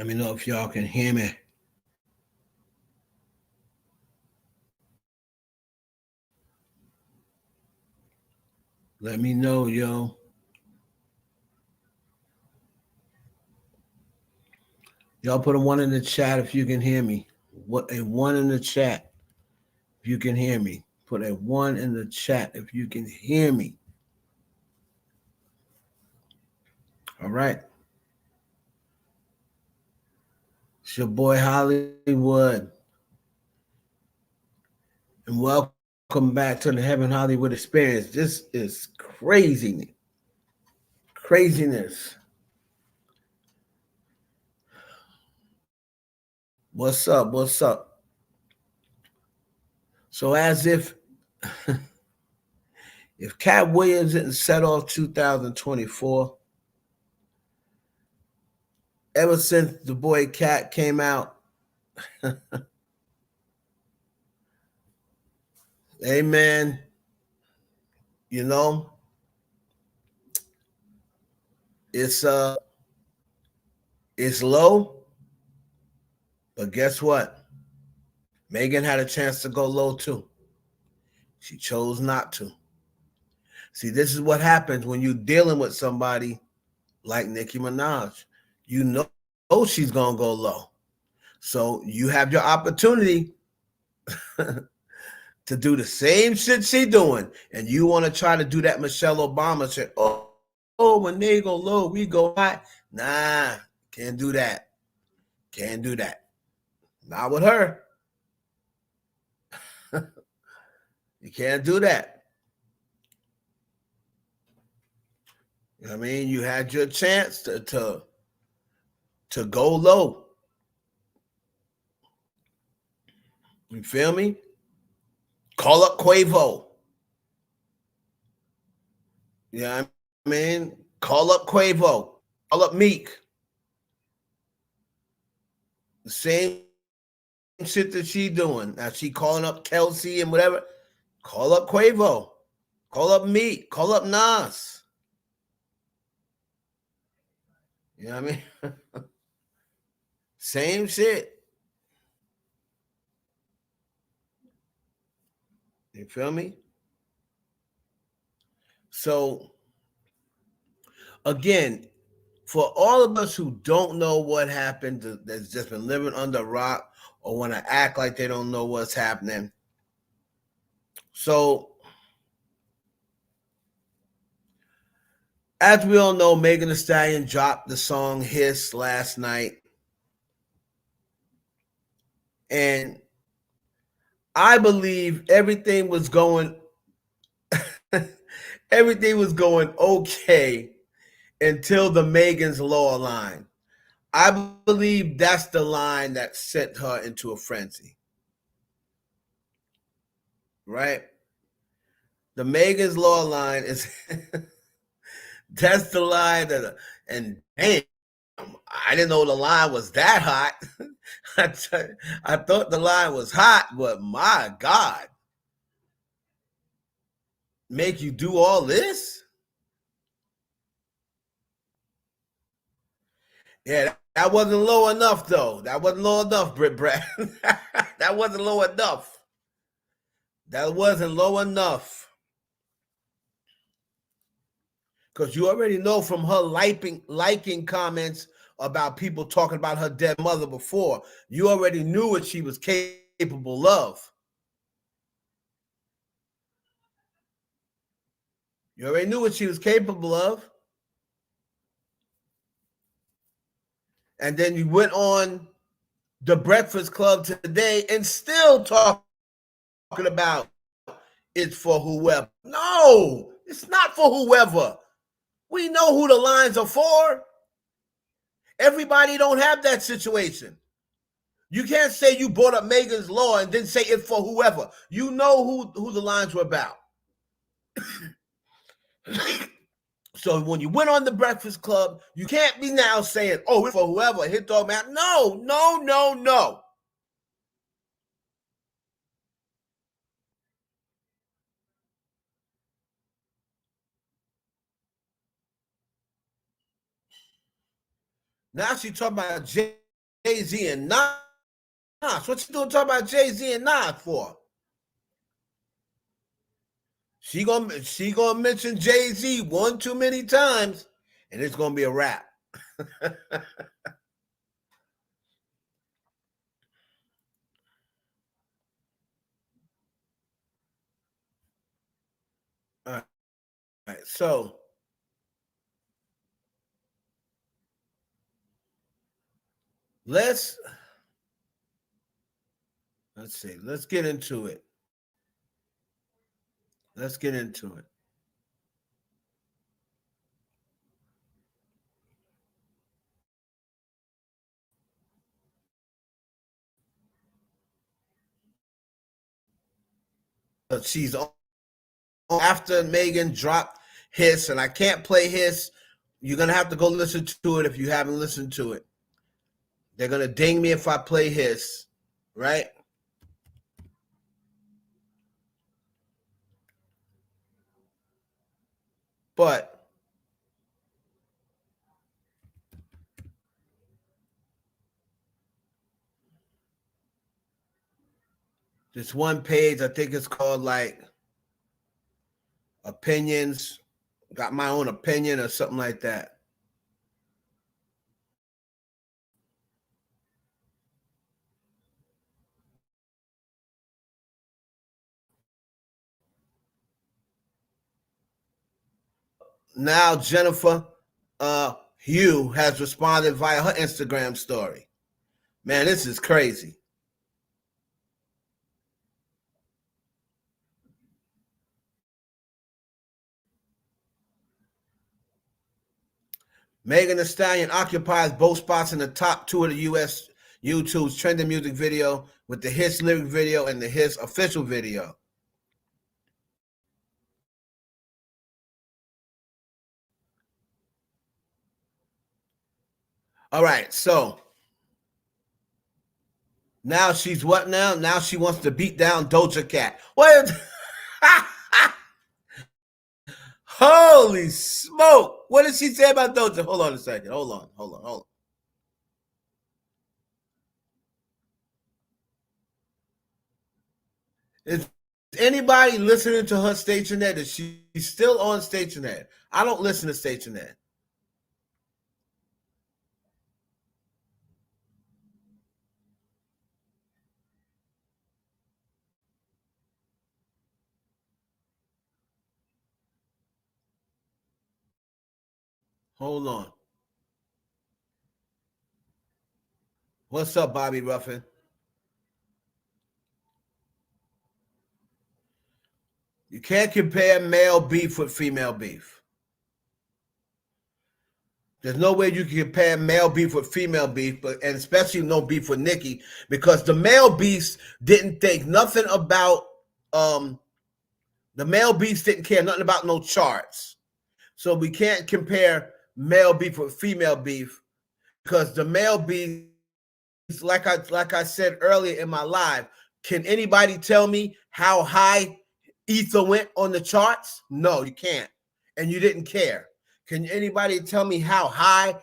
Let me know if y'all can hear me. Let me know, yo. Y'all put a one in the chat if you can hear me. What a one in the chat if you can hear me. Put a one in the chat if you can hear me. All right. It's your boy Hollywood. And welcome back to the Heaven Hollywood Experience. This is craziness. Craziness. What's up? What's up? So as if Cat Williams didn't set off 2024, ever since the boy Cat came out, amen, you know, it's it's low, but guess what? Megan had a chance to go low too. She chose not to. See, this is what happens when you're dealing with somebody like Nicki Minaj. You know she's gonna go low. So you have your opportunity to do the same shit she doing, and you want to try to do that Michelle Obama shit. Oh, when they go low, we go high. Nah, can't do that. Can't do that. Not with her. You can't do that. You know what I mean? You had your chance to go low. You feel me? Call up Quavo. You know what I mean? Call up Quavo. Call up Meek. The same shit that she doing. Now she calling up Kelsey and whatever. Call up Quavo. Call up Meek. Call up Nas. You know what I mean? Same shit. You feel me? So, again, for all of us who don't know what happened, that's just been living under a rock or want to act like they don't know what's happening. So, as we all know, Megan Thee Stallion dropped the song Hiss last night. And I believe everything was going okay until the Megan's Law line. I believe that's the line that sent her into a frenzy. Right? The Megan's Law line is that's the line that, and damn, I didn't know the line was that hot. I thought the line was hot, but my God, make you do all this? Yeah, that wasn't low enough, though. That wasn't low enough, Britt Brad. That wasn't low enough. That wasn't low enough. Because you already know from her liking comments about people talking about her dead mother before, you already knew what she was capable of. You already knew what she was capable of. And then you went on the Breakfast Club today and still talking about it's for whoever. No, it's not for whoever. We know who the lines are for. Everybody don't have that situation. You can't say you brought up Megan's Law and then say it's for whoever. You know who the lines were about. So when you went on the Breakfast Club, you can't be now saying, oh, it's for whoever, hit dog man. No, no, no, no. Now she's talking about Jay-Z and Nas. What you doing talking about Jay-Z and Nas for? She gonna mention Jay-Z one too many times, and it's gonna be a wrap. All right, so let's see. Let's get into it. Let's get into it. She's on after Megan dropped Hiss, and I can't play Hiss. You're gonna have to go listen to it if you haven't listened to it. They're gonna ding me if I play Hiss, right? But this one page, I think it's called like Opinions. Got my own opinion or something like that. Now Jennifer Hugh has responded via her Instagram story. Man, this is crazy. Megan Thee Stallion occupies both spots in the top 2 of the U.S. YouTube's trending music video with the Hiss lyric video and the Hiss official video. All right, so now she's what now? Now she wants to beat down Doja Cat. What? Holy smoke. What did she say about Doja? Hold on a second. Hold on. Is anybody listening to her Stationhead? Is she still on Stationhead? I don't listen to Stationhead. Hold on. What's up, Bobby Ruffin? You can't compare male beef with female beef. There's no way you can compare male beef with female beef, and especially no beef with Nicki, because the male beefs didn't think nothing about the male beefs didn't care nothing about no charts. So we can't compare male beef with female beef because the male beef, like I said earlier in my live, can anybody tell me how high Ether went on the charts? No, you can't. And you didn't care. Can anybody tell me how high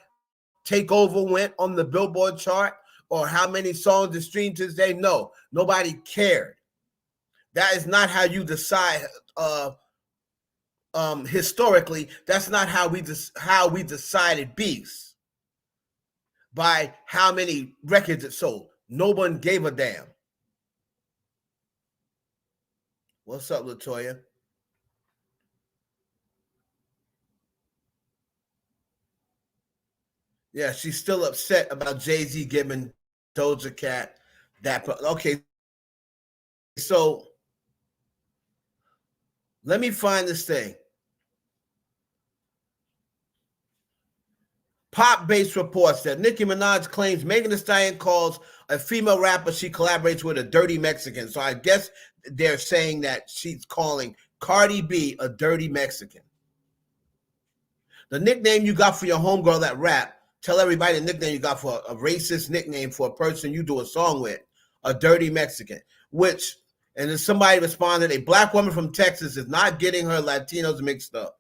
Takeover went on the Billboard chart or how many songs it streamed today? No, nobody cared. That is not how you decide. Historically, that's not how we decided beefs, by how many records it sold. No one gave a damn. What's up, Latoya? Yeah, she's still upset about Jay-Z giving Doja Cat that. Okay, so let me find this thing. Pop Base reports that Nicki Minaj claims Megan Thee Stallion calls a female rapper she collaborates with a dirty Mexican. So I guess they're saying that she's calling Cardi B a dirty Mexican. The nickname you got for your homegirl that rap, tell everybody the nickname you got for a racist nickname for a person you do a song with, a dirty Mexican. Which, and then somebody responded, a black woman from Texas is not getting her Latinos mixed up.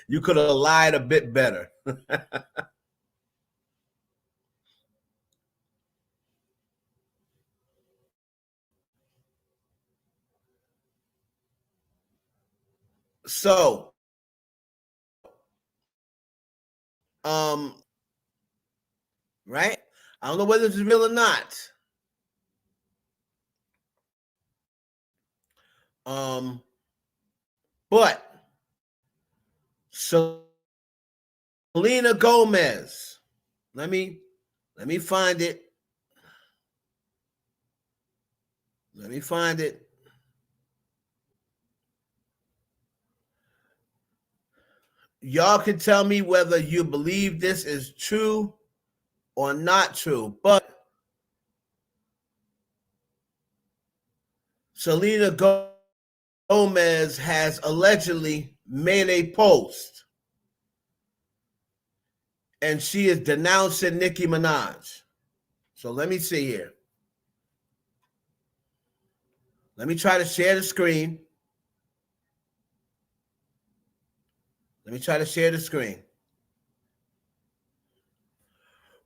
You could have lied a bit better. So, right? I don't know whether it's real or not. But Selena Gomez. Let me find it. Let me find it. Y'all can tell me whether you believe this is true or not true. But Selena Gomez has allegedly made a post and she is denouncing Nicki Minaj. So let me see here. Let me try to share the screen. Let me try to share the screen.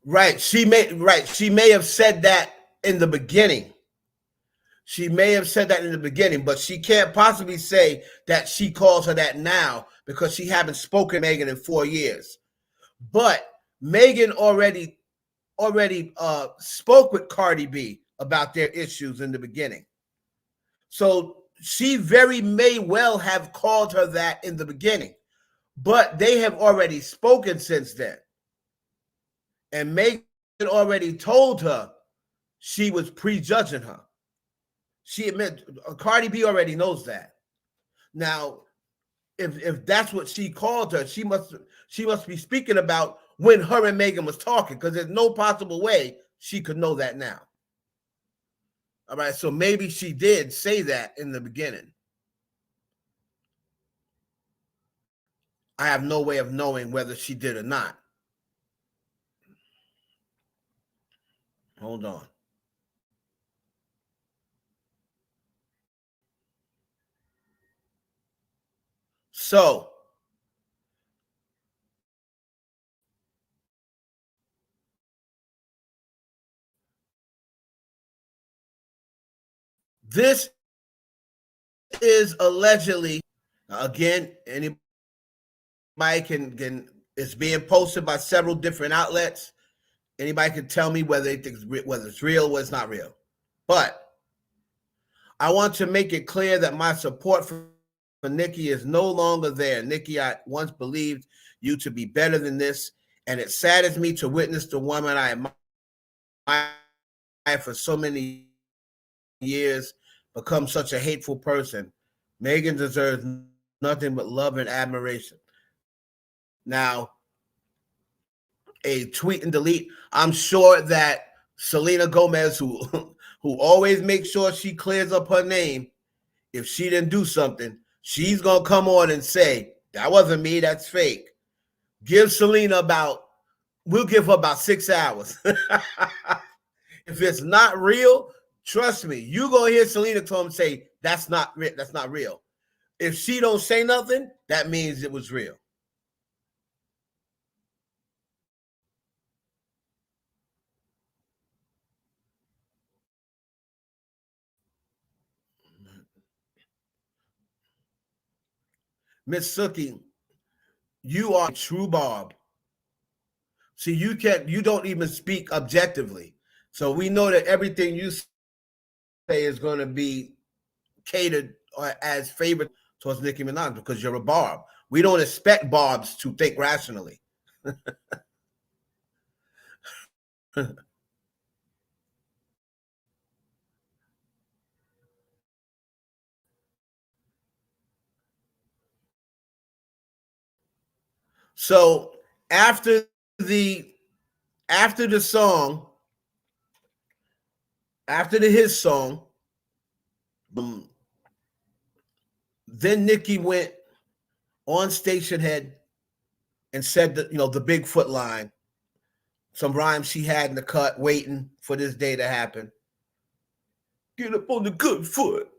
Right. She may have said that in the beginning. She may have said that in the beginning, but she can't possibly say that she calls her that now because she haven't spoken to Megan in 4 years. But Megan already spoke with Cardi B about their issues in the beginning. So she very may well have called her that in the beginning, but they have already spoken since then. And Megan already told her she was prejudging her. She admit Cardi B already knows that. Now, if that's what she called her, she must be speaking about when her and Megan was talking, because there's no possible way she could know that now. All right, so maybe she did say that in the beginning. I have no way of knowing whether she did or not. Hold on. So this is allegedly, again, anybody can it's being posted by several different outlets. Anybody can tell me whether it's real or it's not real. But I want to make it clear that my support for Nicki is no longer there. Nicki, I once believed you to be better than this, and it saddens me to witness the woman I admire for so many years become such a hateful person. Megan deserves nothing but love and admiration. Now, a tweet and delete. I'm sure that Selena Gomez, who always makes sure she clears up her name, if she didn't do something, she's gonna come on and say, that wasn't me, that's fake. Give Selena we'll give her about 6 hours. If it's not real, trust me, you gonna hear Selena come and say, that's not real. If she don't say nothing, that means it was real. Miss Sookie, you are a true Bob. See, you don't even speak objectively. So we know that everything you say is going to be catered or as favored towards Nicki Minaj because you're a Barb. We don't expect Barbs to think rationally. So after the after the song, after his song, then Nicki went on Station Head and said that, the Bigfoot line, some rhymes she had in the cut, waiting for this day to happen. Get up on the good foot.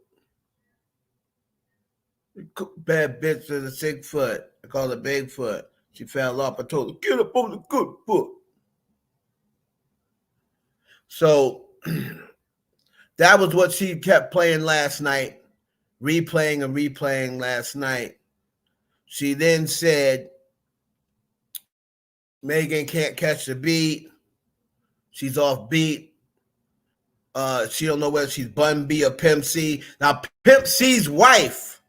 Bad bitch with a 6 foot. I call her Bigfoot. She fell off. I told her, get up on the good foot. So that was what she kept playing last night, replaying and replaying last night. She then said Megan can't catch the beat. She's off beat. She don't know whether she's Bun B or Pimp C. Now, Pimp C's wife,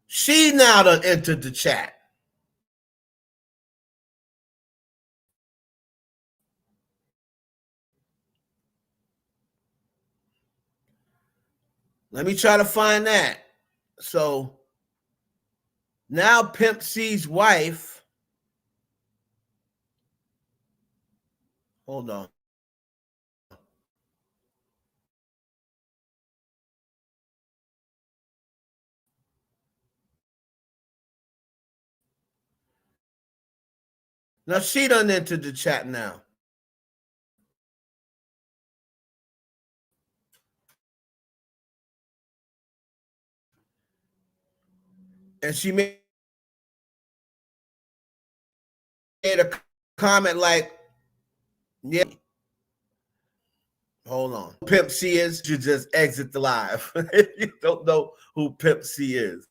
she now done entered the chat. Let me try to find that. So now Pimp C's wife, hold on. Now she done entered the chat now. And she made a comment like, yeah, hold on. Pimp C is, you just exit the live. If you don't know who Pimp C is,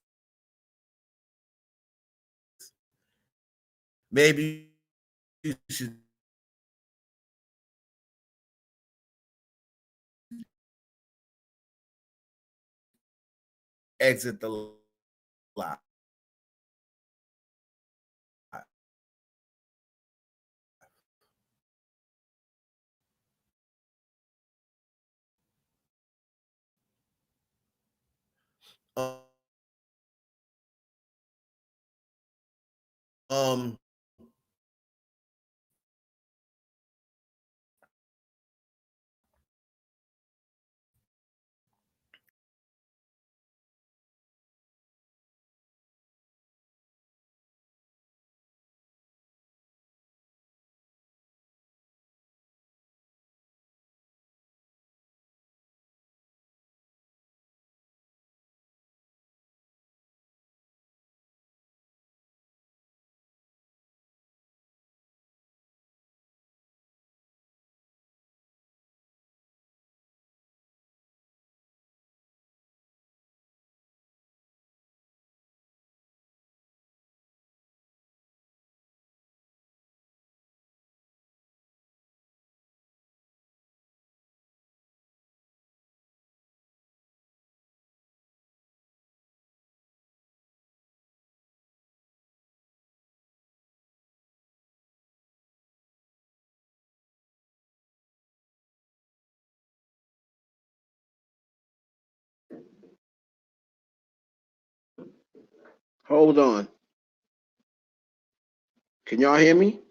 maybe you should exit the live. Um, hold on. Can y'all hear me?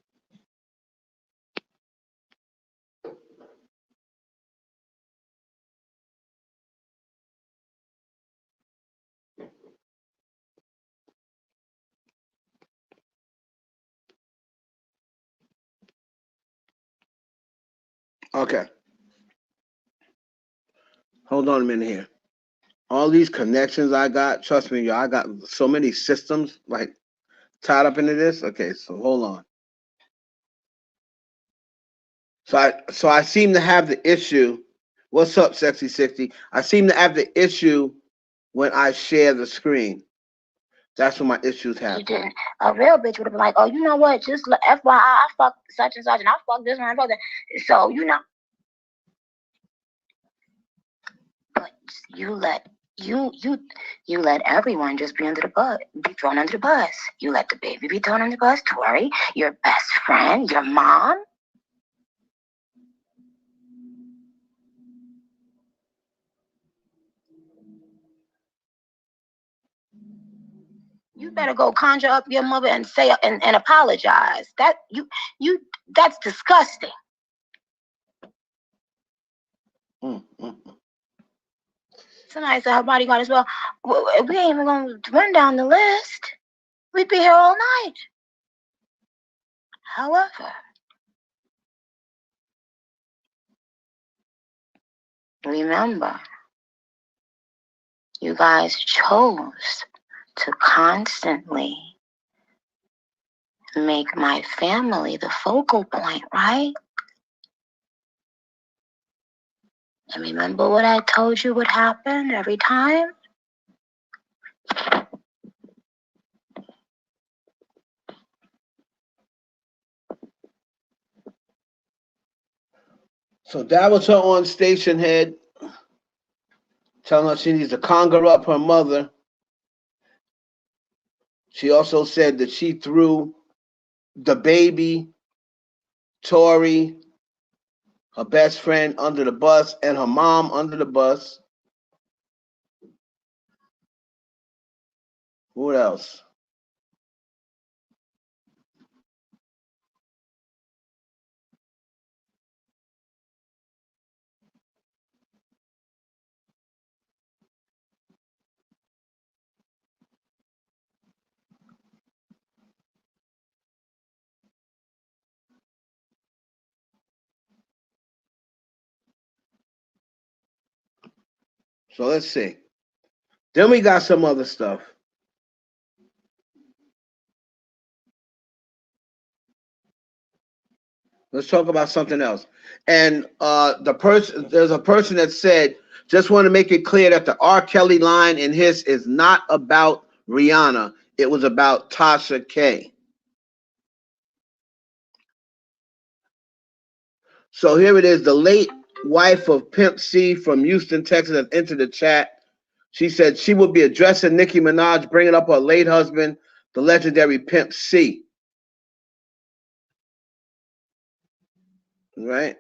Okay. Hold on a minute here. All these connections I got, trust me, y'all, I got so many systems like tied up into this. Okay, so hold on. So I seem to have the issue. What's up, Sexy 60? I seem to have the issue when I share the screen. That's when my issues happen. You didn't. A real bitch would have been like, oh, you know what? Just FYI, I fuck such and such, and I fuck this one, I fuck that. So, but you let you let everyone just be thrown under the bus. You let the baby be thrown under the bus, Tori, your best friend, your mom. You better go conjure up your mother and say and apologize. That's disgusting. Somebody said her bodyguard as well. We ain't even gonna run down the list. We'd be here all night. However, remember, you guys chose to constantly make my family the focal point, right? And remember what I told you would happen every time? So that was her on station head, telling her she needs to conjure up her mother. She also said that she threw the baby, Tori, her best friend, under the bus, and her mom under the bus. What else? So let's see. Then we got some other stuff. Let's talk about something else. And there's a person that said, just want to make it clear that the R. Kelly line in his is not about Rihanna. It was about Tasha K. So here it is. The late wife of Pimp C from Houston, Texas, has entered the chat. She said she will be addressing Nicki Minaj, bringing up her late husband, the legendary Pimp C. Right?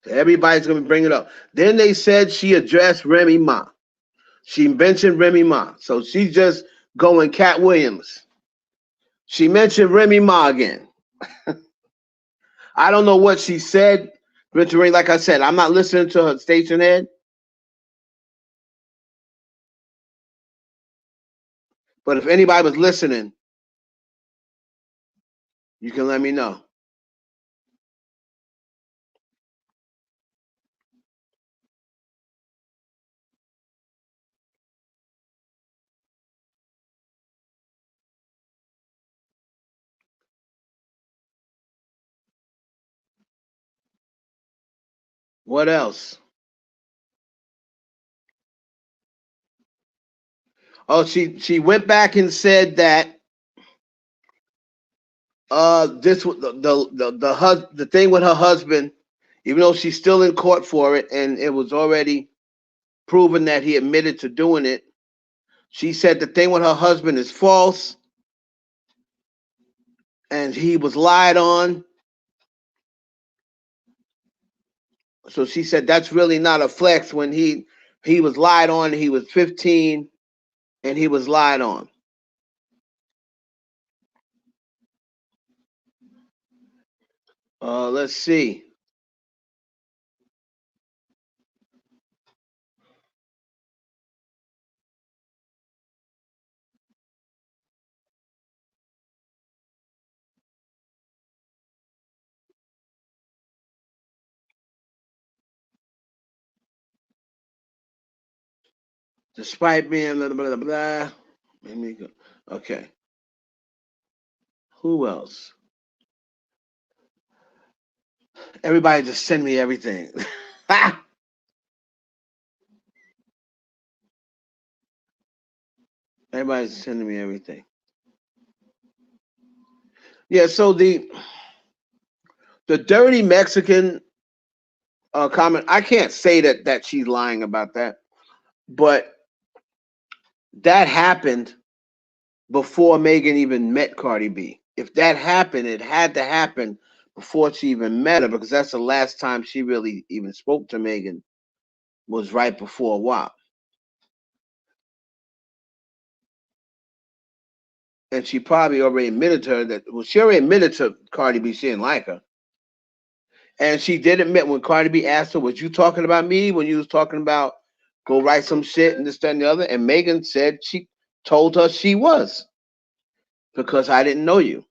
So everybody's going to bring it up. Then they said she addressed Remy Ma. She mentioned Remy Ma. So she's just going Cat Williams. She mentioned Remy Ma again. I don't know what she said. Richard Ray, like I said, I'm not listening to her station head. But if anybody was listening, you can let me know. What else? Oh, she went back and said that this was the thing with her husband, even though she's still in court for it, and it was already proven that he admitted to doing it. She said the thing with her husband is false, and he was lied on. So she said that's really not a flex when he was lied on. He was 15, and he was lied on. Let's see. Despite being blah blah blah blah. Let me go. Okay. Who else? Everybody just send me everything. Everybody's sending me everything. Yeah, so the dirty Mexican comment, I can't say that she's lying about that, but that happened before Megan even met Cardi B. If that happened, it had to happen before she even met her, because that's the last time she really even spoke to Megan, was right before WAP. And she probably already admitted to her that, well, she already admitted to Cardi B she didn't like her. And she did admit when Cardi B asked her, was you talking about me when you was talking about go write some shit and this, that, and the other? And Megan said she told her she was, because I didn't know you.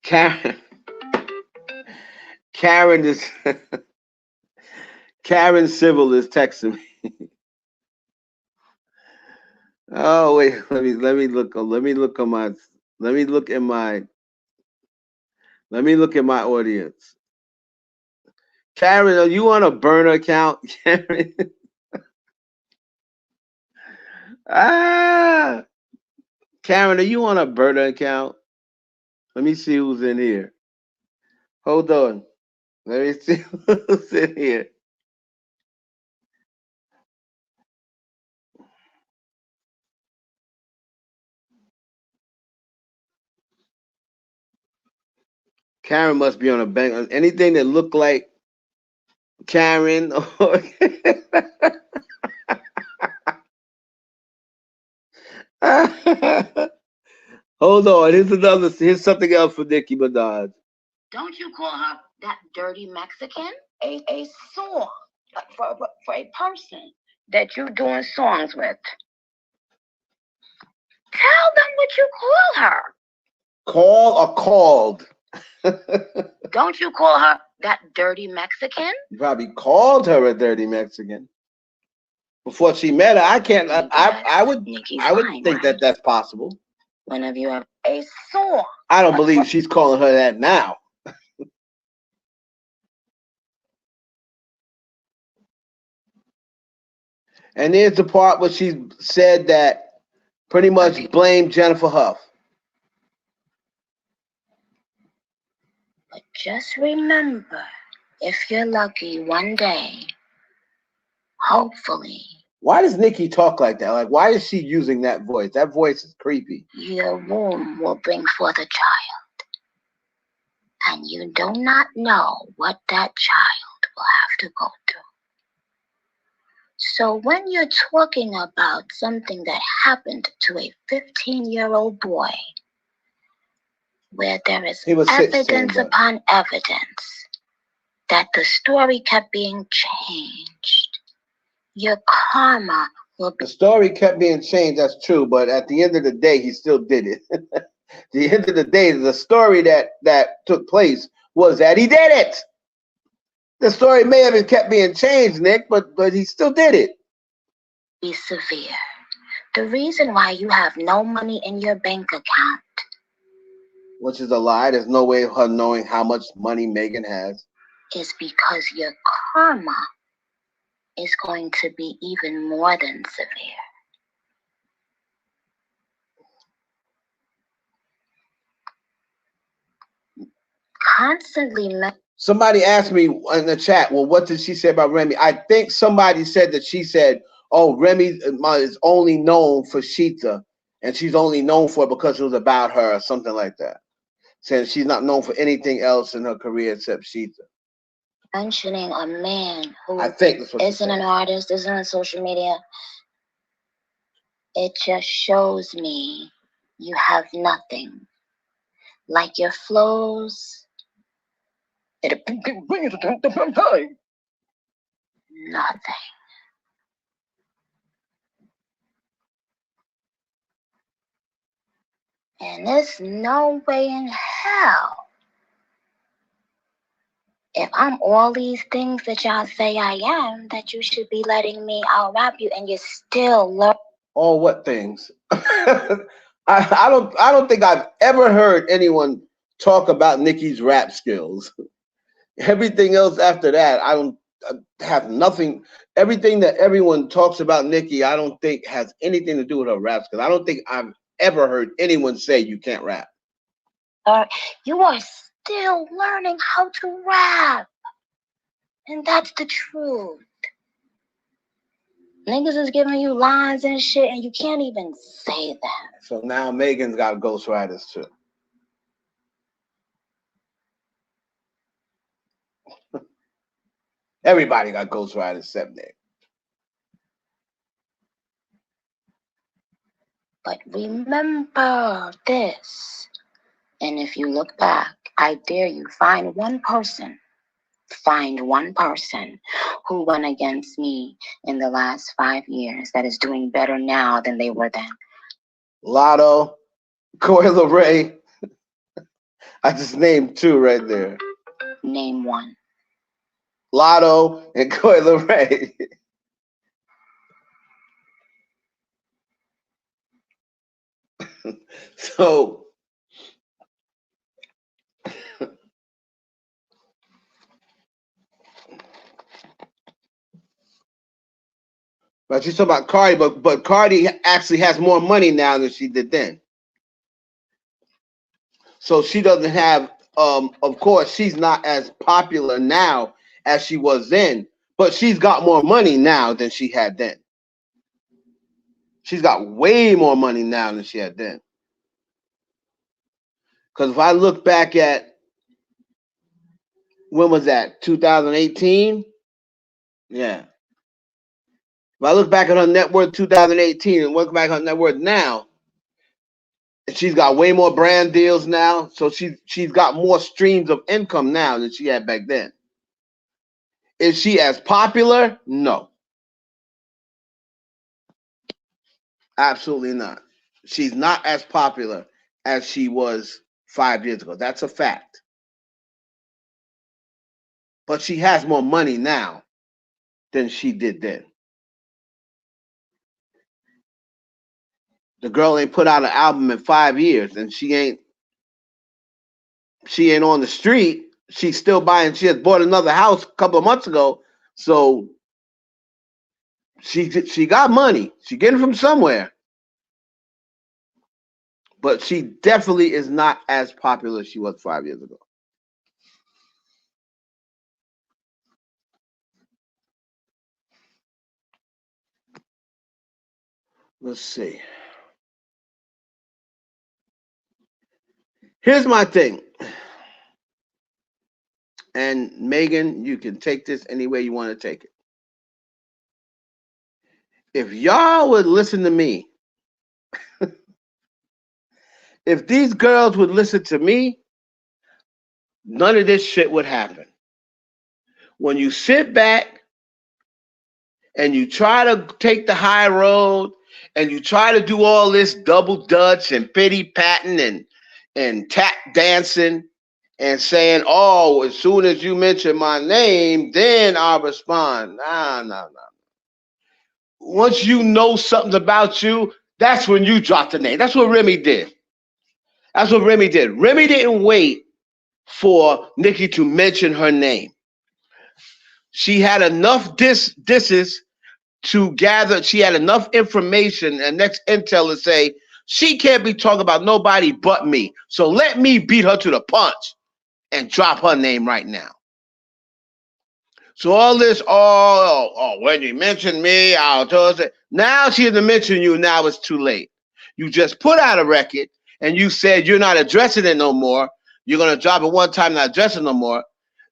Karen, Karen is Karen Civil is texting me. Oh wait, let me look at my let me look at my audience. Karen, are you on a burner account? Karen. Ah, Karen, are you on a burner account? Let me see who's in here. Hold on. Let me see who's in here. Karen must be on a bank. Anything that look like Karen or hold on. Here's something else for Nicki Minaj. Don't you call her that dirty Mexican? A song for a person that you're doing songs with. Tell them what you call her. Call or called? Don't you call her that dirty Mexican? You probably called her a dirty Mexican before she met her. I can't. I would. I would think that that's possible. Whenever you have a song. I don't believe she's calling her that now. And there's the part where she said that pretty much blamed Jennifer Huff. But just remember, if you're lucky one day, hopefully. Why does Nicki talk like that? Like, why is she using that voice? That voice is creepy. Your womb will bring forth a child. And you do not know what that child will have to go through. So when you're talking about something that happened to a 15-year-old boy, where there is evidence upon evidence that the story kept being changed, your karma will be. The story kept being changed, that's true, but at the end of the day, he still did it. At the end of the day, the story that took place was that he did it. The story may have kept being changed, Nick, but he still did it. Be severe. The reason why you have no money in your bank account, which is a lie, there's no way of her knowing how much money Megan has, is because your karma is going to be even more than severe. Constantly. Somebody asked me in the chat, well, what did she say about Remy? I think somebody said that she said, oh, Remy is only known for Sheeta, and she's only known for it because it was about her or something like that. Saying she's not known for anything else in her career except Sheeta. Mentioning a man who I think isn't an artist, isn't on social media, it just shows me you have nothing. Like your flows, nothing. And there's no way in hell, if I'm all these things that y'all say I am, that you should be letting me out-rap you, and you're still learning. All what things? I don't think I've ever heard anyone talk about Nicki's rap skills. Everything else after that, I have nothing. Everything that everyone talks about Nicki, I don't think has anything to do with her rap skills. I don't think I've ever heard anyone say you can't rap. You are still learning how to rap. And that's the truth. Niggas is giving you lines and shit, and you can't even say that. So now Megan's got ghostwriters too. Everybody got ghostwriters except Nick. But remember this. And if you look back, I dare you, find one person who went against me in the last 5 years that is doing better now than they were then. Lotto, Coil Ray. I just named 2 right there. Name one. Lotto and Coil Ray. So, but she's talking about Cardi, but Cardi actually has more money now than she did then. So she doesn't have, of course, she's not as popular now as she was then, but she's got more money now than she had then. She's got way more money now than she had then. Because if I look back at, when was that? 2018? Yeah. If I look back at her net worth 2018 and look back at her net worth now, she's got way more brand deals now. So she's got more streams of income now than she had back then. Is she as popular? No. Absolutely not. She's not as popular as she was 5 years ago. That's a fact. But she has more money now than she did then. The girl ain't put out an album in 5 years, and she ain't on the street. She's still buying. She has bought another house a couple of months ago, so she got money. She getting it from somewhere, but she definitely is not as popular as she was 5 years ago. Let's see. Here's my thing. And Megan, you can take this any way you want to take it. If y'all would listen to me, if these girls would listen to me, none of this shit would happen. When you sit back and you try to take the high road and you try to do all this double dutch and pity patting and tap dancing and saying, oh, as soon as you mention my name, then I'll respond. No. Once you know something about you, that's when you drop the name. That's what Remy did. Remy didn't wait for Nicki to mention her name. She had enough disses to gather. She had enough information and next intel to say, she can't be talking about nobody but me. So let me beat her to the punch and drop her name right now. So all this, when you mention me, I'll tell her. Now she doesn't mention you. Now it's too late. You just put out a record and you said you're not addressing it no more. You're going to drop it one time, not address it no more.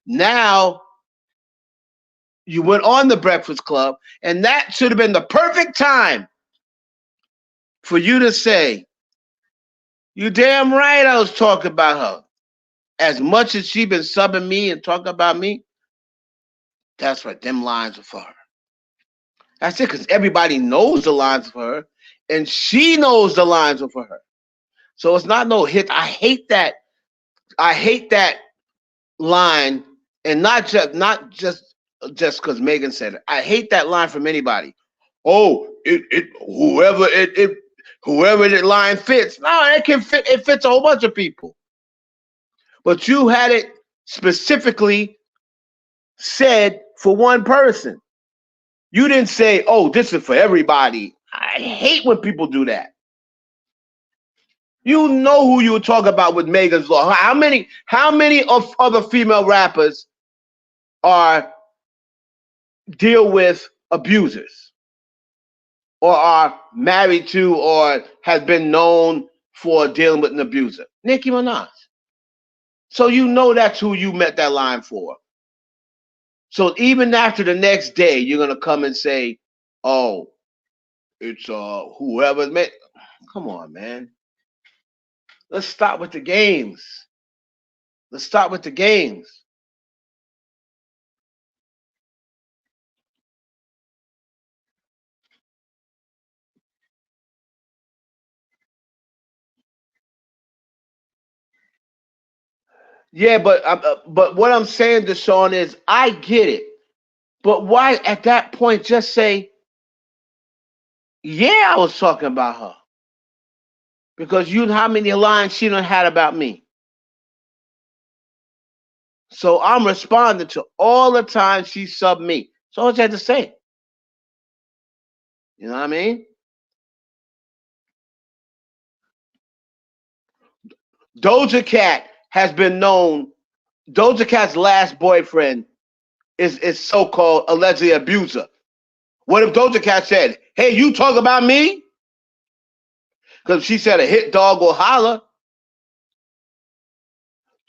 Now you went on the Breakfast Club, and that should have been the perfect time for you to say, you damn right I was talking about her. As much as she been subbing me and talking about me, that's right, them lines are for her. That's it, because everybody knows the lines for her, and she knows the lines are for her. So it's not no hit. I hate that line, and not just because Megan said it. I hate that line from anybody. Oh, whoever the line fits. No, it can fit. It fits a whole bunch of people. But you had it specifically said for one person. You didn't say, oh, this is for everybody. I hate when people do that. You know who you were talking about with Megan's Law. How many of other female rappers deal with abusers or are married to or has been known for dealing with an abuser? Nicki Minaj. So you know that's who you met that line for. So even after the next day, you're going to come and say, oh, it's whoever. Come on, man. Let's stop with the games. Yeah, but what I'm saying, Deshaun, is I get it. But why at that point just say, yeah, I was talking about her? Because you know how many lines she done had about me. So I'm responding to all the time she subbed me. So all you had to say. You know what I mean? Doja Cat has been known. Doja Cat's last boyfriend is so-called allegedly abuser. What if Doja Cat said, "Hey, you talk about me"? Because she said a hit dog will holler.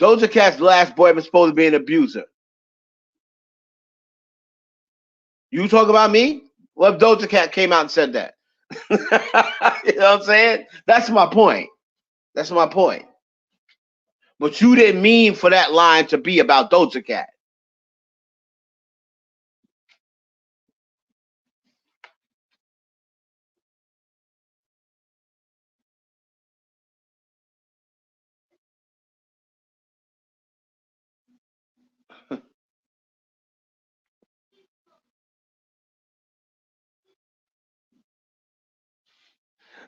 Doja Cat's last boyfriend was supposed to be an abuser. You talk about me? What if Doja Cat came out and said that? You know what I'm saying? That's my point. That's my point. But you didn't mean for that line to be about Doja Cat.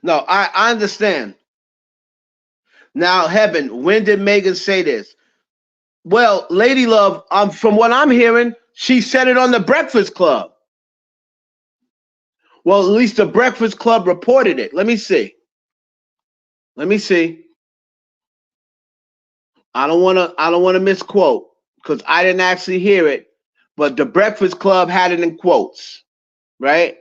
No, I understand. Now, Heaven, when did Megan say this? Well, Lady Love, from what I'm hearing, she said it on the Breakfast Club. Well, at least the Breakfast Club reported it. Let me see. Let me see. I don't want to misquote because I didn't actually hear it, but the Breakfast Club had it in quotes, right?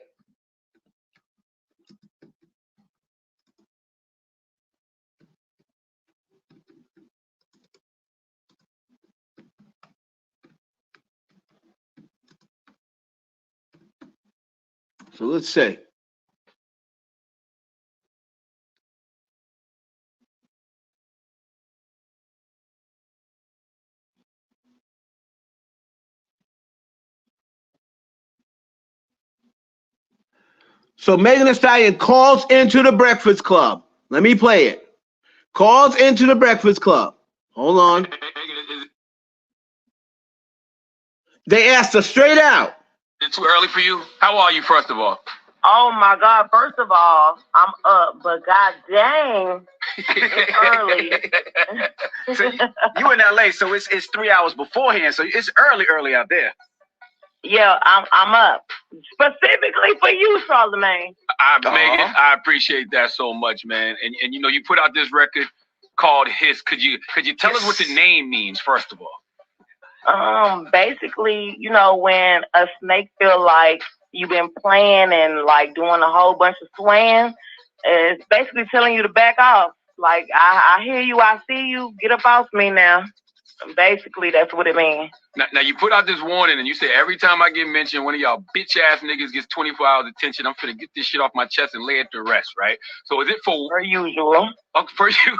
So let's see. So Megan Thee Stallion calls into the Breakfast Club. Let me play it. Calls into the Breakfast Club. Hold on. They asked her straight out. It's too early for you? How are you, first of all? Oh my God! First of all, I'm up, but God dang, it's early. So you in LA, so it's 3 hours beforehand, so it's early out there. Yeah, I'm up specifically for you, Charlamagne. Megan, I appreciate that so much, man. And you know, you put out this record called Hiss. Could you tell us what the name means, first of all? Basically, you know, when a snake feel like you've been playing and like doing a whole bunch of swaying, it's basically telling you to back off. Like, I hear you, I see you, get up off me now. Basically, that's what it means. Now you put out this warning and you say every time I get mentioned, one of y'all bitch ass niggas gets 24 hours attention, I'm finna get this shit off my chest and lay it to rest, right? So is it for per usual? Per usual.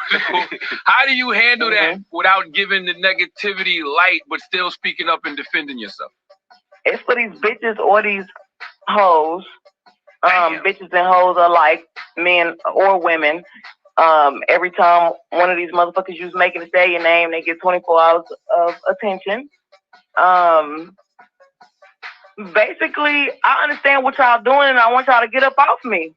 How do you handle that without giving the negativity light, but still speaking up and defending yourself? It's for these bitches or these hoes. Bitches and hoes are like men or women. Every time one of these motherfuckers use Making to say your name, they get 24 hours of attention. Basically, I understand what y'all doing, and I want y'all to get up off me.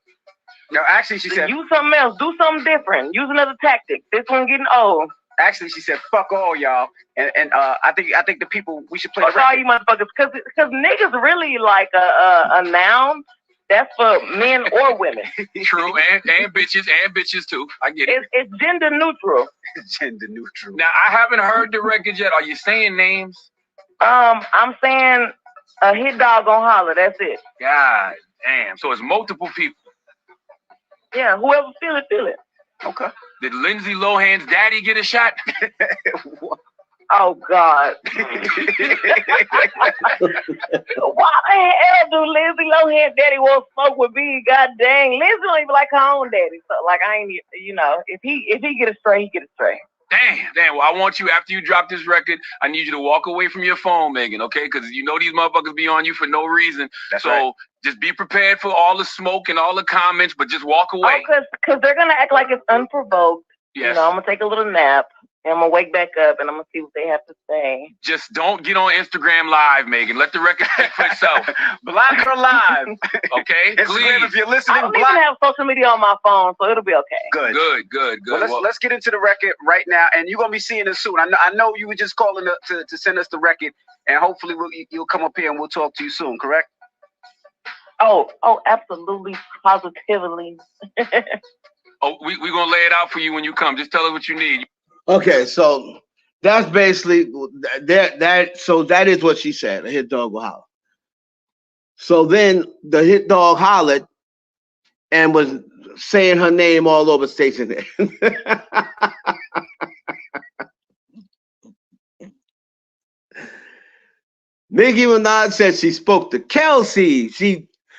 No, actually, she said, use something else, do something different, use another tactic. This one getting old. Actually, she said, "Fuck all y'all," and I think the people we should play. Fuck all you motherfuckers, because niggas really like a noun. That's for men or women. True, and bitches too. I get it. It's gender neutral. Gender neutral. Now, I haven't heard the record yet. Are you saying names? I'm saying a hit dog gon' holler. That's it. God damn. So it's multiple people. Yeah, whoever feel it. Okay. Did Lindsay Lohan's daddy get a shot? Oh God! Why the hell do Lindsay Lohan daddy want to smoke with me? God dang, Lindsay don't even like her own daddy. So like, I ain't, you know, if he get a stray, he get a stray. Damn. Well, I want you, after you drop this record, I need you to walk away from your phone, Megan, okay? Because you know these motherfuckers be on you for no reason. That's so right. Just be prepared for all the smoke and all the comments, but just walk away. Oh, because they're gonna act like it's unprovoked. Yes. You know, I'm gonna take a little nap. And I'm gonna wake back up and I'm gonna see what they have to say. Just don't get on Instagram Live, Megan. Let the record speak for itself. Block her live. Okay, Instagram, please. if you're I listening, don't block. even have social media on my phone, so it'll be okay. Good. Well, let's get into the record right now, and you're gonna be seeing it soon. I know you were just calling to send us the record, and hopefully you'll come up here and we'll talk to you soon. Correct? Oh, absolutely, positively. Oh, we gonna lay it out for you when you come. Just tell us what you need. Okay, so that's basically that. So that is what she said. A hit dog will holler. So then the hit dog hollered and was saying her name all over station there. Nicki Minaj said she spoke to Kelsey.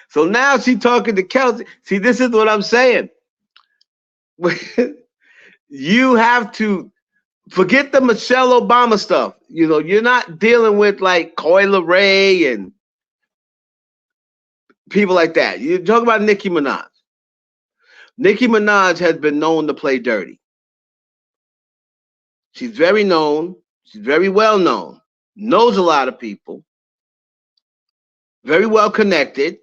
So now she's talking to Kelsey. See, this is what I'm saying. You have to forget the Michelle Obama stuff. You know, you're not dealing with like Coyle Ray and people like that. You're talking about Nicki Minaj. Nicki Minaj has been known to play dirty. She's very known. She's very well known. Knows a lot of people. Very well connected.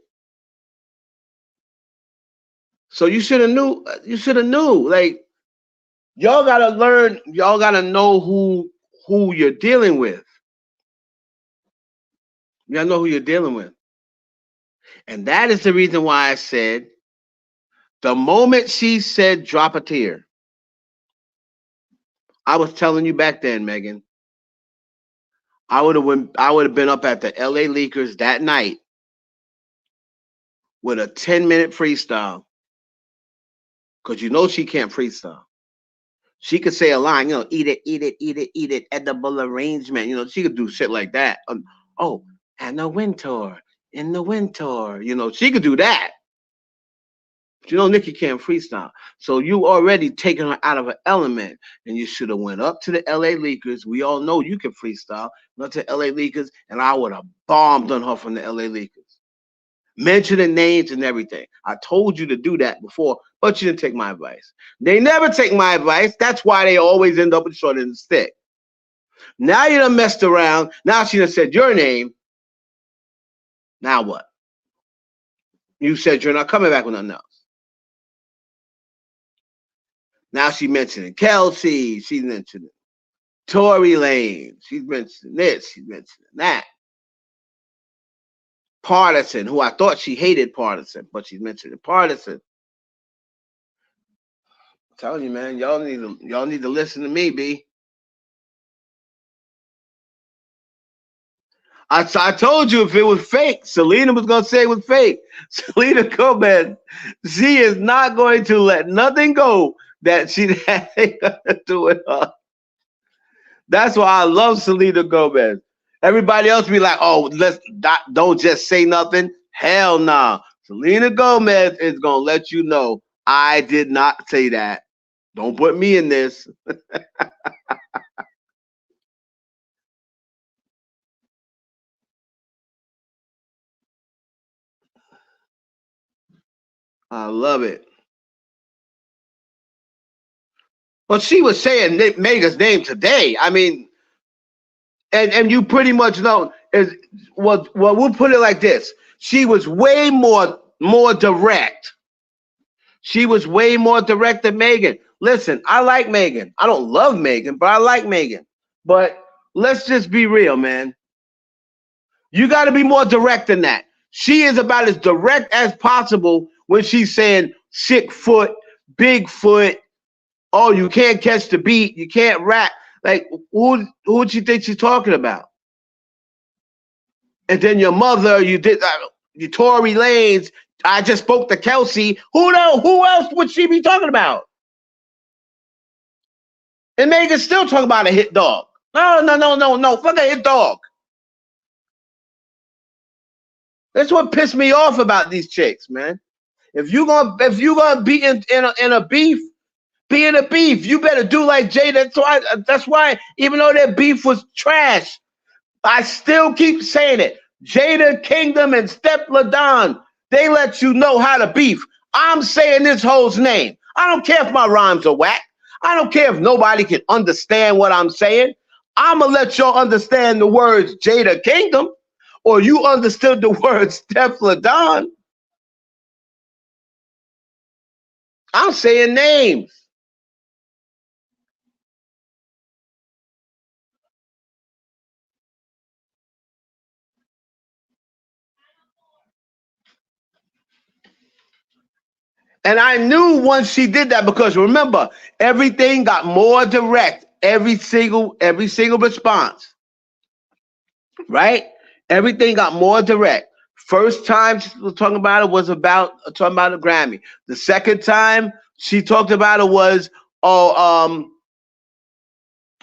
So you should have knew. You should have knew. Like, y'all gotta learn. Y'all gotta know who you're dealing with. You gotta know who you're dealing with. And that is the reason why I said, the moment she said drop a tear, I was telling you back then, Megan, I would have been up at the LA Leakers that night with a 10-minute freestyle. Because you know she can't freestyle. She could say a line, you know, eat it, edible arrangement. You know, she could do shit like that. And the winter, you know, she could do that. But you know, Nicki can't freestyle. So you already taken her out of her element, and you should have went up to the LA Leakers. We all know you can freestyle. Went to LA Leakers, and I would have bombed on her from the LA Leakers. Mentioning names and everything. I told you to do that before, but you didn't take my advice. They never take my advice. That's why they always end up with short end of the stick. Now you done messed around. Now she done said your name. Now what? You said you're not coming back with nothing else. Now she's mentioning Kelsey. She's mentioning Tory Lane. She's mentioning this. She's mentioning that. Partisan, who I thought she hated Partisan, but she's mentioning Partisan. I'm telling you, man, y'all need to listen to me, B. I told you if it was fake, Selena was gonna say it was fake. Selena Gomez, she is not going to let nothing go that she had to do with her. That's why I love Selena Gomez. Everybody else be like, oh, don't just say nothing. Hell no. Nah. Selena Gomez is gonna let you know I did not say that. Don't put me in this. I love it. Well, she was saying Mega's name today. I mean, and you pretty much know well, we'll put it like this. She was way more direct. She was way more direct than Megan. Listen, I like Megan. I don't love Megan, but I like Megan. But let's just be real, man. You got to be more direct than that. She is about as direct as possible when she's saying sick foot, big foot. Oh, you can't catch the beat. You can't rap. Like, who would you think she's talking about? And then your mother, you did your Tory Lanez. I just spoke to Kelsey. Who else would she be talking about? And Megan's still talking about a hit dog. No. Fuck a hit dog. That's what pissed me off about these chicks, man. If you gonna be in a beef, be in a beef. You better do like Jada. That's why even though their beef was trash, I still keep saying it. Jada Kingdom and Step Ladon, they let you know how to beef. I'm saying this hoe's name. I don't care if my rhymes are whack. I don't care if nobody can understand what I'm saying. I'm going to let y'all understand the words Jada Kingdom, or you understood the words Teflon Don. I'm saying names. And I knew once she did that, because remember, everything got more direct. Every single response, right? Everything got more direct. First time she was talking about it was about talking about a Grammy. The second time she talked about it was,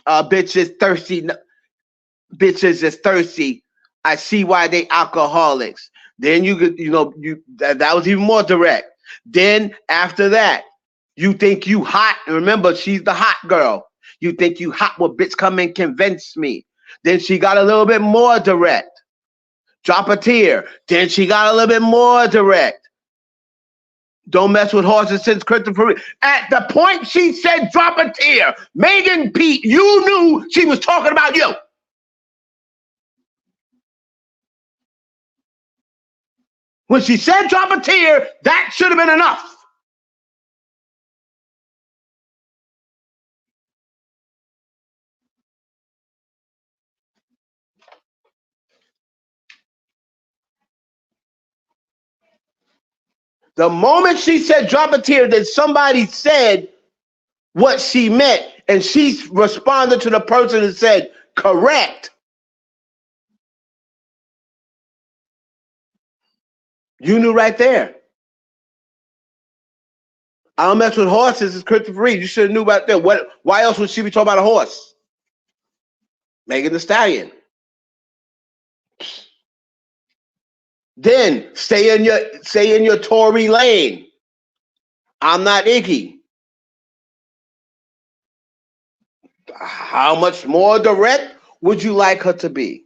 bitches thirsty. Bitches is thirsty. I see why they alcoholics. Then you could, that was even more direct. Then after that, you think you hot. And remember, she's the hot girl. You think you hot. Well, bitch, come and convince me. Then she got a little bit more direct. Drop a tear. Then she got a little bit more direct. Don't mess with horses since Christopher. At the point she said drop a tear, Megan Pete, you knew she was talking about you. When she said drop a tear, that should have been enough. The moment she said drop a tear, then somebody said what she meant, and she responded to the person and said, correct. You knew right there. I don't mess with horses. It's Christopher Reed. You should have knew about that. Why else would she be talking about a horse? Megan Thee Stallion. Then stay in your Tory lane. I'm not Iggy. How much more direct would you like her to be?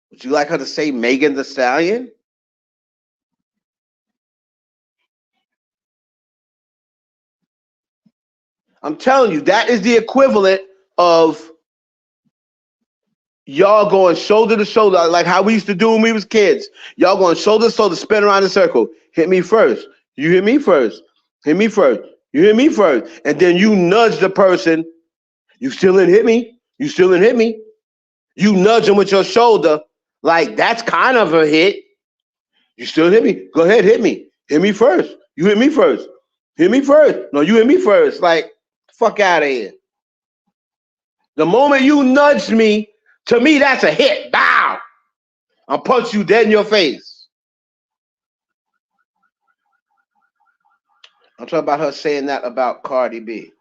Would you like her to say Megan Thee Stallion? I'm telling you, that is the equivalent of y'all going shoulder to shoulder, like how we used to do when we was kids. Y'all going shoulder to shoulder, spin around in a circle. Hit me first. You hit me first. Hit me first. You hit me first. And then you nudge the person. You still didn't hit me. You still didn't hit me. You nudge them with your shoulder. Like, that's kind of a hit. You still hit me. Go ahead, hit me. Hit me first. You hit me first. Hit me first. No, you hit me first. Like, fuck out of here. The moment you nudge me, to me, that's a hit. Bow. I'll punch you dead in your face. I'm talking about her saying that about Cardi B.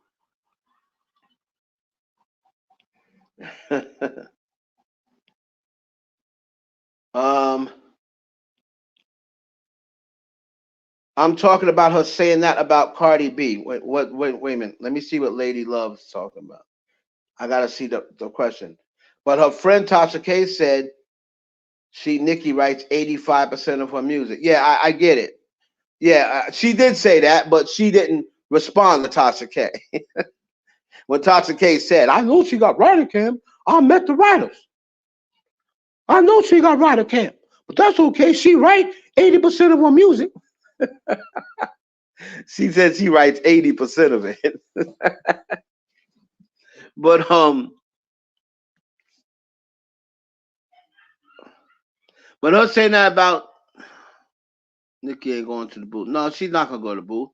I'm talking about her saying that about Cardi B. Wait a minute. Let me see what Lady Love's talking about. I gotta see the question. But her friend Tasha K said Nicki writes 85% of her music. Yeah, I get it. Yeah, she did say that, but she didn't respond to Tasha K. When Tasha K said, I know she got writer camp. I met the writers. I know she got writer camp, but that's okay. She writes 80% of her music. She said she writes 80% of it. But her saying that about Nicki ain't going to the booth. No, she's not gonna go to the booth.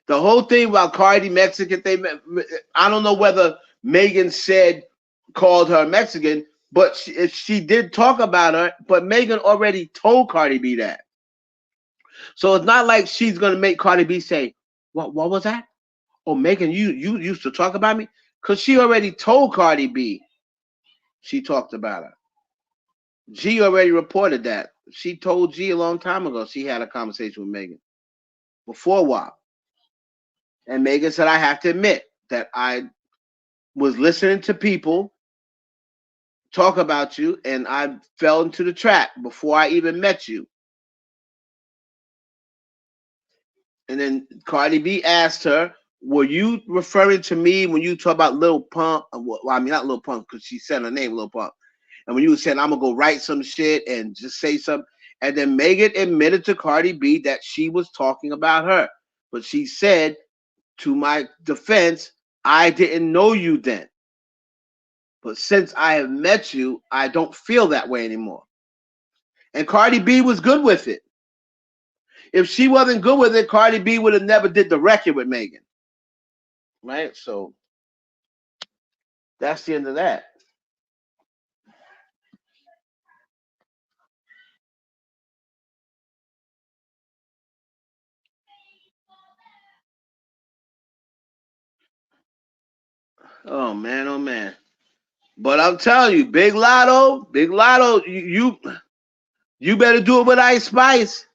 The whole thing about Cardi Mexican thing, I don't know whether Megan called her Mexican, but she did talk about her, but Megan already told Cardi B that. So it's not like she's gonna make Cardi B say, what was that? Oh, Megan, you used to talk about me? Because she already told Cardi B she talked about her. G already reported that. She told G a long time ago she had a conversation with Megan before WAP. And Megan said, I have to admit that I was listening to people talk about you and I fell into the trap before I even met you. And then Cardi B asked her, were you referring to me when you talk about Lil Pump? Well, I mean, not Lil Pump, because she said her name, Lil Pump. And when you said, I'm going to go write some shit and just say something. And then Megan admitted to Cardi B that she was talking about her. But she said, to my defense, I didn't know you then. But since I have met you, I don't feel that way anymore. And Cardi B was good with it. If she wasn't good with it, Cardi B would have never did the record with Megan. Right? So that's the end of that. Oh man, oh man. But I'm telling you, Big Lotto, you better do it with Ice Spice.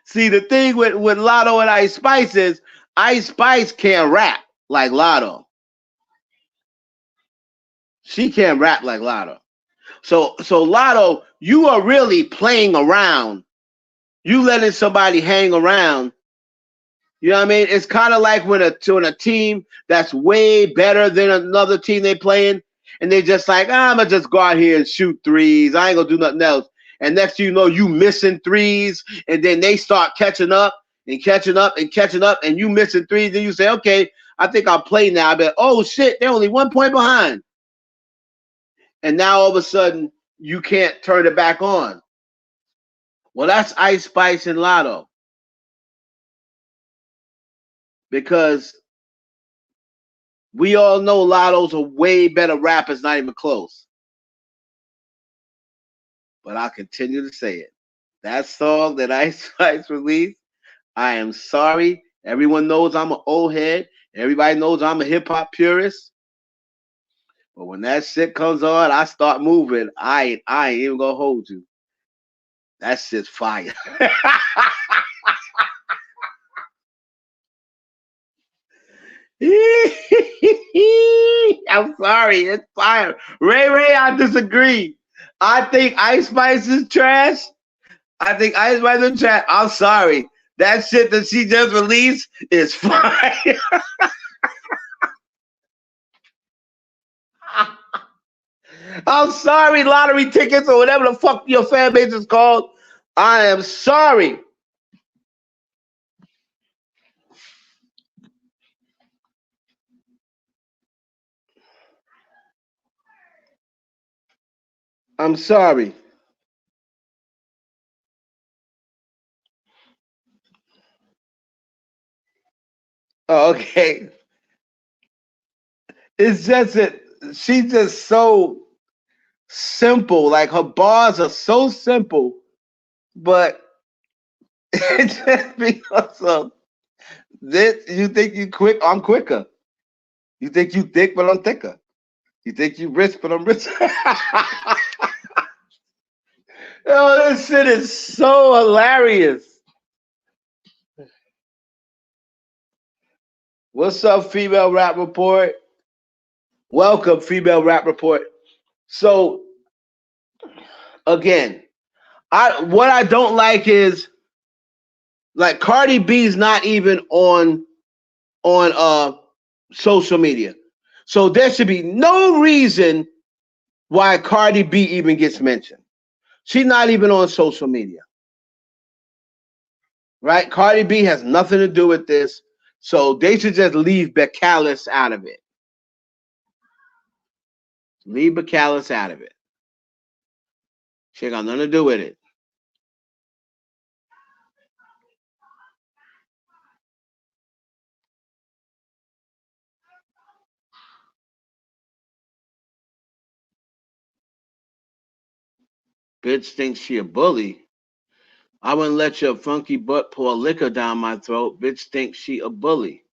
See, the thing with Lotto and Ice Spice is Ice Spice can't rap like Lotto. She can't rap like Lotto. So Lotto, you are really playing around. You letting somebody hang around. You know what I mean? It's kind of like when a team that's way better than another team they playing, and they just like, I'm gonna just go out here and shoot threes. I ain't gonna do nothing else. And next thing you know, you missing threes, and then they start catching up and catching up and catching up, and you missing threes, and you say, okay, I think I'll play now. But oh shit, they're only 1 point behind. And now all of a sudden you can't turn it back on. Well, that's Ice Spice and Lotto. Because we all know Lotto's a way better rapper. It's not even close. But I'll continue to say it. That song that Ice Spice released, I am sorry. Everyone knows I'm an old head. Everybody knows I'm a hip-hop purist. But when that shit comes on, I start moving. I ain't even gonna hold you. That shit's fire. I'm sorry, it's fire. Ray, I disagree. I think Ice Spice is trash. I think Ice Spice is trash. I'm sorry. That shit that she just released is fire. I'm sorry, lottery tickets or whatever the fuck your fan base is called. I am sorry. I'm sorry. Oh, okay. It's just that she's just so simple. Like her bars are so simple, but it just because of this, you think you quick, I'm quicker. You think you thick, but I'm thicker. You think you rich, but I'm rich. Oh, this shit is so hilarious. What's up, Female Rap Report? Welcome, Female Rap Report. So, again, what I don't like is, like, Cardi B's not even on social media. So there should be no reason why Cardi B even gets mentioned. She's not even on social media. Right? Cardi B has nothing to do with this. So they should just leave Becalis out of it. Leave Becalis out of it. She ain't got nothing to do with it. Bitch thinks she a bully. I wouldn't let your funky butt pour liquor down my throat. Bitch thinks she a bully.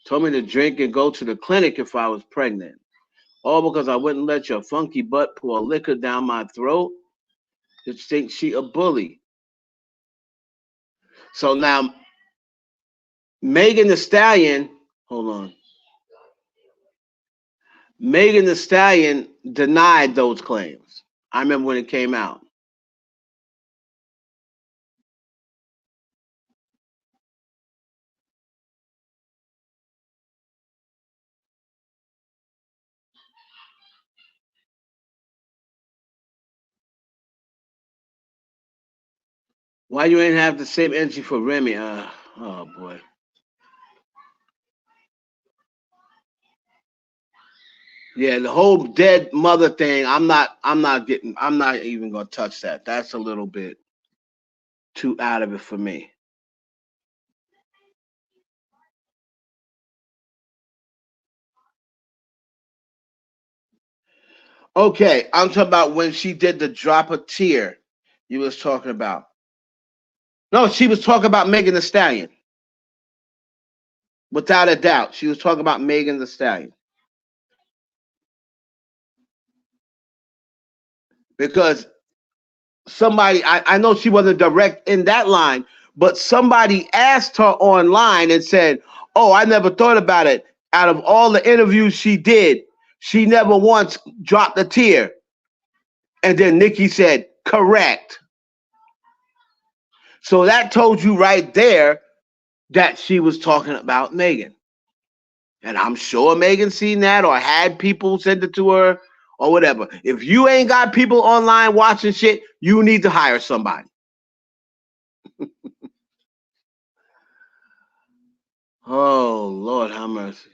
Told me to drink and go to the clinic if I was pregnant. All because I wouldn't let your funky butt pour liquor down my throat. Bitch thinks she a bully. So now, Megan Thee Stallion, hold on. Megan Thee Stallion denied those claims. I remember when it came out. Why you ain't have the same energy for Remy? Oh boy. Yeah, the whole dead mother thing. I'm not getting. I'm not even gonna touch that. That's a little bit too out of it for me. Okay, I'm talking about when she did the drop a tear. You was talking about. No, she was talking about Megan the Stallion. Without a doubt, she was talking about Megan the Stallion because somebody. I know she wasn't direct in that line, but somebody asked her online and said, "Oh, I never thought about it. Out of all the interviews she did, she never once dropped a tear." And then Nicki said, "Correct." So that told you right there that she was talking about Megan. And I'm sure Megan seen that or had people send it to her or whatever. If you ain't got people online watching shit, you need to hire somebody. Oh, Lord, have mercy.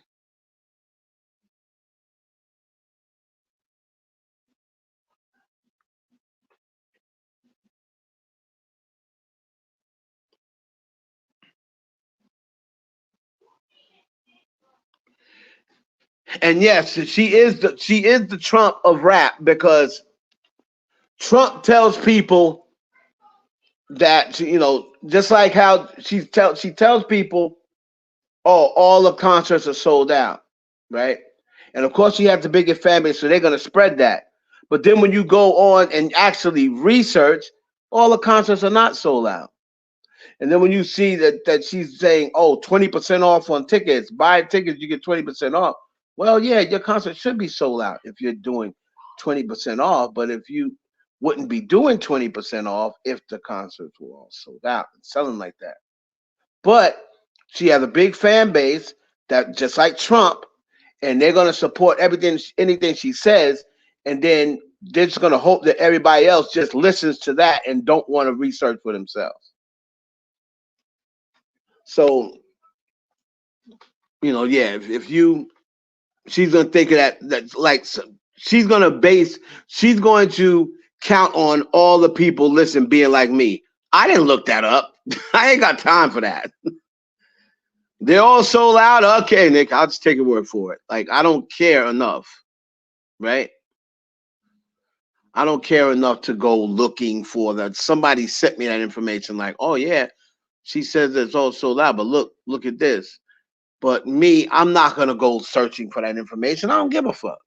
And yes, she is the Trump of rap because Trump tells people that just like how she tells people, oh, all the concerts are sold out, right? And of course, you have the biggest fan base, so they're going to spread that. But then when you go on and actually research, all the concerts are not sold out. And then when you see that she's saying, oh, 20% off on tickets, buy tickets, you get 20% off. Well, yeah, your concert should be sold out if you're doing 20% off. But if you wouldn't be doing 20% off if the concerts were all sold out and selling like that. But she has a big fan base that just like Trump, and they're gonna support anything she says, and then they're just gonna hope that everybody else just listens to that and don't want to research for themselves. So, yeah, if you she's gonna think of that like she's going to count on all the people listen being like me. I didn't look that up. I ain't got time for that. They're all sold out. Okay, Nick, I'll just take your word for it. Like, I don't care enough, right? I don't care enough to go looking for that. Somebody sent me that information, like, oh yeah, she says it's all sold out, but look at this. But me, I'm not gonna go searching for that information. I don't give a fuck.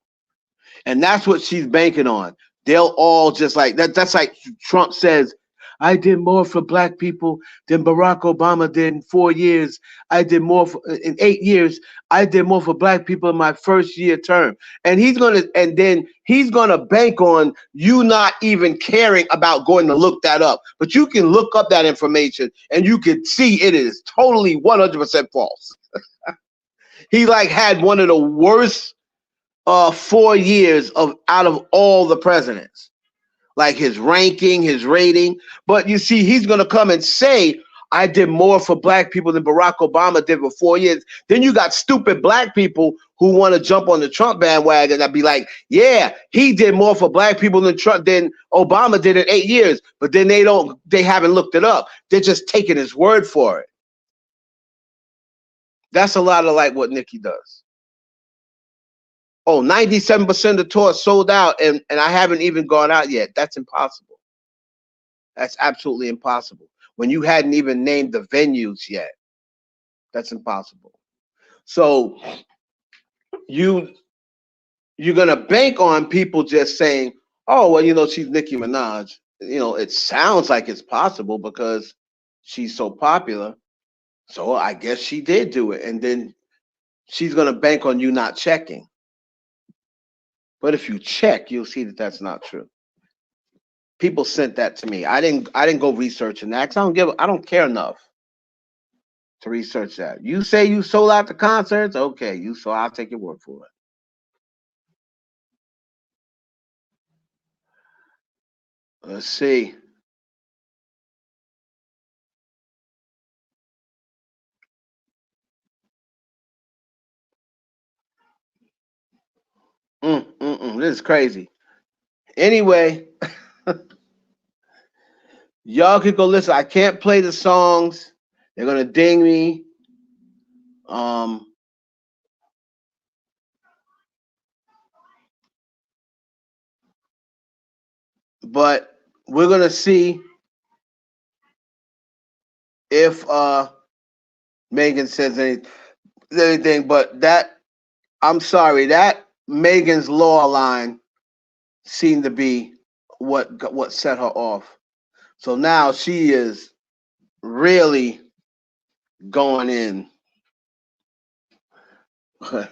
And that's what she's banking on. They'll all just like that. That's like Trump says, I did more for black people than Barack Obama did in 4 years. I did more in 8 years. I did more for black people in my first year term. And then he's gonna bank on you not even caring about going to look that up. But you can look up that information and you can see it is totally 100% false. He like had one of the worst 4 years of out of all the presidents, like his ranking, his rating. But you see, he's gonna come and say, I did more for black people than Barack Obama did for 4 years. Then you got stupid black people who want to jump on the Trump bandwagon and be like, yeah, he did more for black people than Obama did in 8 years. But then they haven't looked it up. They're just taking his word for it. That's a lot of like what Nicki does. Oh, 97% of the tour sold out, and I haven't even gone out yet. That's impossible. That's absolutely impossible. When you hadn't even named the venues yet, that's impossible. So you you're gonna bank on people just saying, "Oh, well, she's Nicki Minaj." It sounds like it's possible because she's so popular. So I guess she did do it, and then she's gonna bank on you not checking. But if you check, you'll see that that's not true. People sent that to me. I didn't go researching that 'cause I don't care enough to research that. You say you sold out the concerts, okay, I'll take your word for it. Let's see. This is crazy. Anyway, y'all can go listen. I can't play the songs. They're gonna ding me. But we're gonna see if Megan says anything. But that, I'm sorry, that Megan's Law line seemed to be what set her off. So now she is really going in. Ay,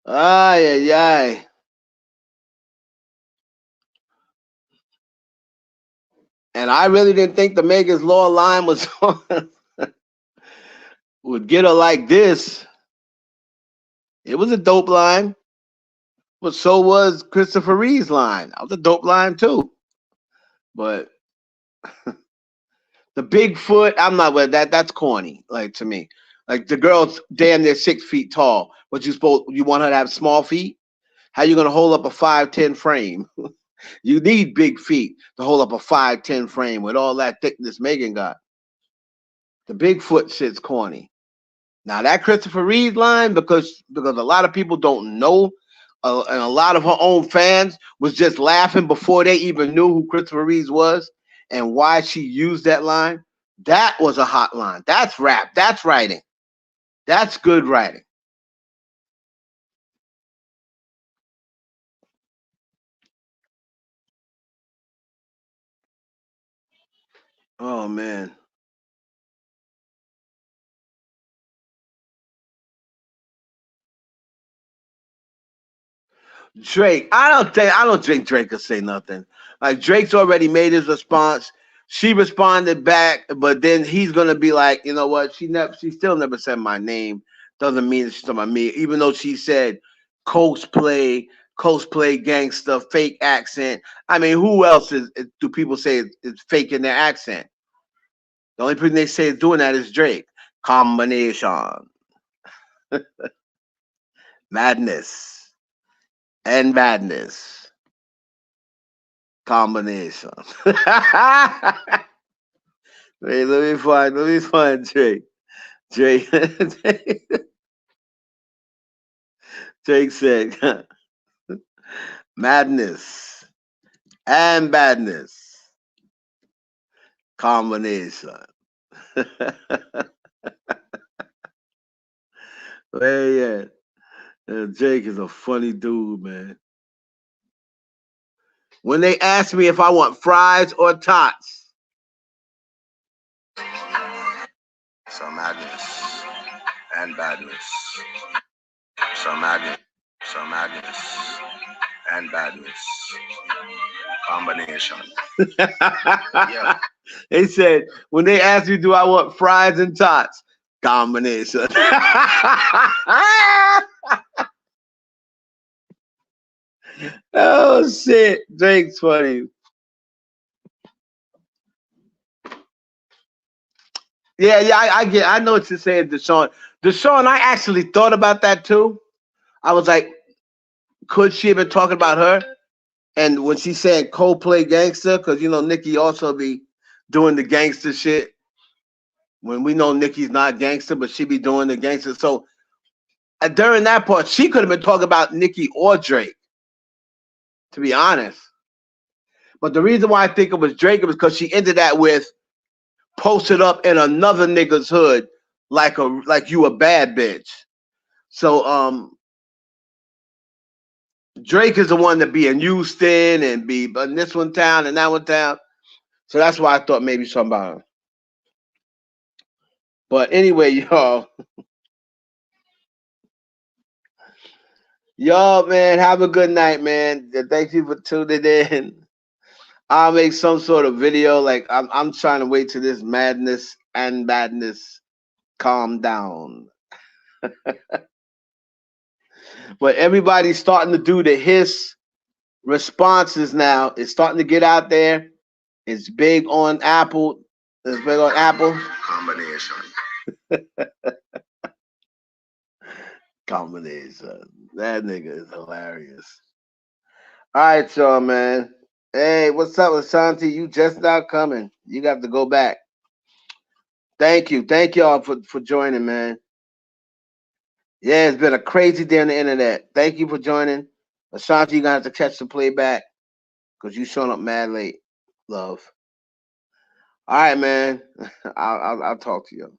ay, ay. And I really didn't think the Megan's Law line was would get her like this. It was a dope line, but so was Christopher Reeve's line. That was a dope line too. But the Bigfoot, I'm not with that. That's corny, like to me. Like the girl's damn near 6 feet tall, but you want her to have small feet? How you gonna hold up a 5'10" frame? You need big feet to hold up a 5'10" frame with all that thickness Megan got. The Bigfoot shit's corny. Now that Christopher Reeve line, because a lot of people don't know, and a lot of her own fans was just laughing before they even knew who Christopher Reeve was and why she used that line. That was a hot line. That's rap. That's writing. That's good writing. Oh man. Drake, I don't think Drake could say nothing. Like Drake's already made his response. She responded back, but then he's gonna be like, you know what? She still never said my name. Doesn't mean she's talking about me, even though she said cosplay gangster, fake accent. I mean, who else do people say is faking their accent? The only person they say is doing that is Drake. Combination, madness, and madness. Combination. Wait, let me find Drake. Drake Drake said madness and badness. Combination. Where he at? Drake is a funny dude, man. When they ask me if I want fries or tots. Some madness and badness. Some madness and badness. Combination. Yeah. They said, when they asked me, do I want fries and tots? Combination. Oh, shit. Drake's funny. Yeah, I know what you're saying, Deshaun. Deshaun, I actually thought about that too. I was like, could she have been talking about her? And when she said Coldplay gangster, because you know Nicki also be doing the gangster shit. When we know Nicki's not gangster, but she be doing the gangster. So during that part, she could have been talking about Nicki or Drake, to be honest. But the reason why I think it was Drake was because she ended that with posted up in another nigga's hood like you a bad bitch. So Drake is the one that be in Houston and be in this one town and that one town. So that's why I thought maybe something about him. But anyway, y'all, man, have a good night, man. Thank you for tuning in. I'll make some sort of video. Like I'm trying to wait till this madness and badness calm down. But everybody's starting to do the hiss responses now. It's starting to get out there. It's big on Apple. It's big on Apple. Combination. combination. That nigga is hilarious. All right, y'all, man. Hey, what's up, Ashanti? You just not coming. You got to go back. Thank you. Thank y'all for joining, man. Yeah, it's been a crazy day on the internet. Thank you for joining. Ashanti, you're going to have to catch the playback because you showing up mad late, love. All right, man. I'll talk to you.